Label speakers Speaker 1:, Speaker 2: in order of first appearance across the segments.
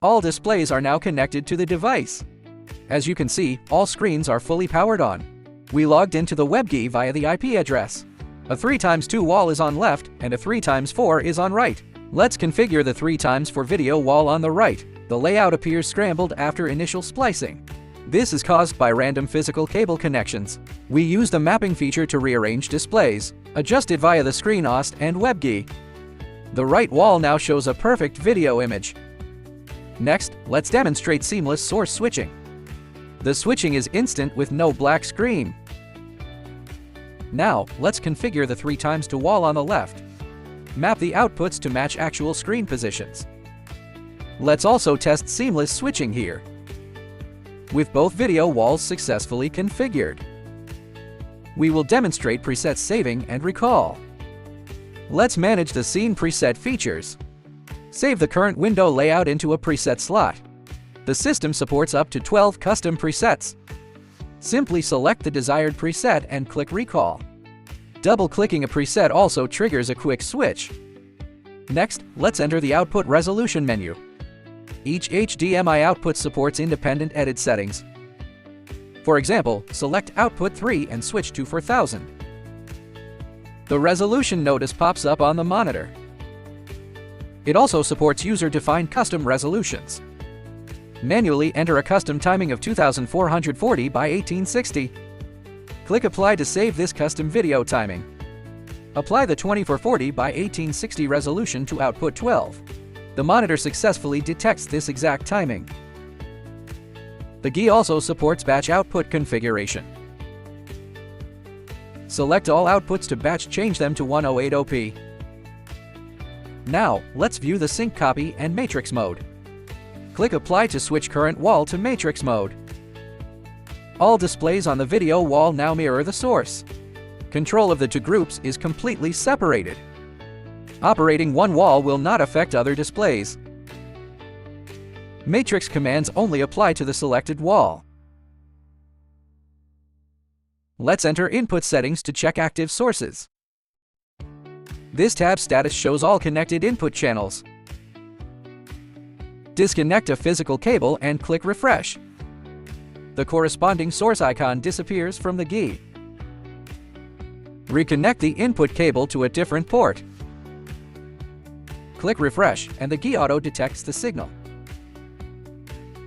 Speaker 1: All displays are now connected to the device. As you can see, all screens are fully powered on. We logged into the Web GUI via the IP address. A 3x2 wall is on left and a 3x4 is on right. Let's configure the 3x4 video wall on the right. The layout appears scrambled after initial splicing. This is caused by random physical cable connections. We use the mapping feature to rearrange displays, adjusted via the screen OST and Web GUI. The right wall now shows a perfect video image. Next, let's demonstrate seamless source switching. The switching is instant with no black screen. Now, let's configure the 3x2 wall on the left. Map the outputs to match actual screen positions. Let's also test seamless switching here. With both video walls successfully configured, we will demonstrate preset saving and recall. Let's manage the scene preset features. Save the current window layout into a preset slot. The system supports up to 12 custom presets. Simply select the desired preset and click Recall. Double-clicking a preset also triggers a quick switch. Next, let's enter the output resolution menu. Each HDMI output supports independent edit settings. For example, select Output 3 and switch to 4000. The resolution notice pops up on the monitor. It also supports user-defined custom resolutions. Manually enter a custom timing of 2440 by 1860. Click Apply to save this custom video timing. Apply the 2440 by 1860 resolution to output 12. The monitor successfully detects this exact timing. The GUI also supports batch output configuration. Select all outputs to batch, change them to 1080p. Now, let's view the sync copy and matrix mode. Click Apply to switch current wall to matrix mode. All displays on the video wall now mirror the source. Control of the two groups is completely separated. Operating one wall will not affect other displays. Matrix commands only apply to the selected wall. Let's enter input settings to check active sources. This tab status shows all connected input channels. Disconnect a physical cable and click Refresh. The corresponding source icon disappears from the GUI. Reconnect the input cable to a different port. Click Refresh and the GUI auto-detects the signal.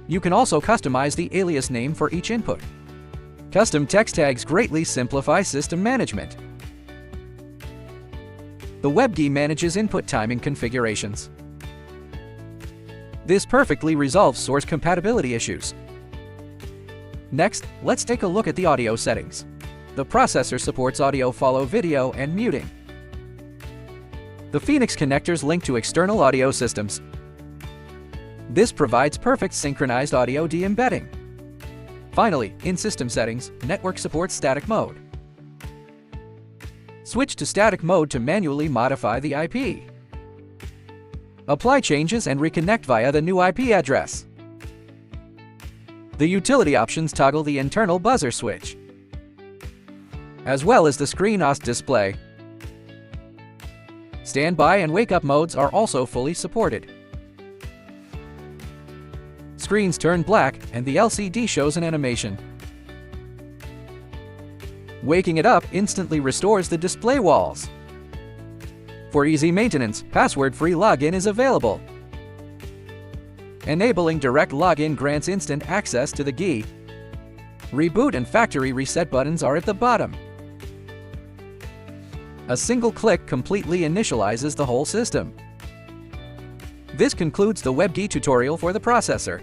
Speaker 1: You can also customize the alias name for each input. Custom text tags greatly simplify system management. The Web GUI manages input timing configurations. This perfectly resolves source compatibility issues. Next, let's take a look at the audio settings. The processor supports audio follow video and muting. The Phoenix connectors link to external audio systems. This provides perfect synchronized audio de-embedding. Finally, in system settings, network supports static mode. Switch to static mode to manually modify the IP. Apply changes and reconnect via the new IP address. The utility options toggle the internal buzzer switch, as well as the screen OST display. Standby and wake-up modes are also fully supported. Screens turn black and the LCD shows an animation. Waking it up instantly restores the display walls. For easy maintenance, password-free login is available. Enabling direct login grants instant access to the GUI. Reboot and factory reset buttons are at the bottom. A single click completely initializes the whole system. This concludes the Web GUI tutorial for the processor.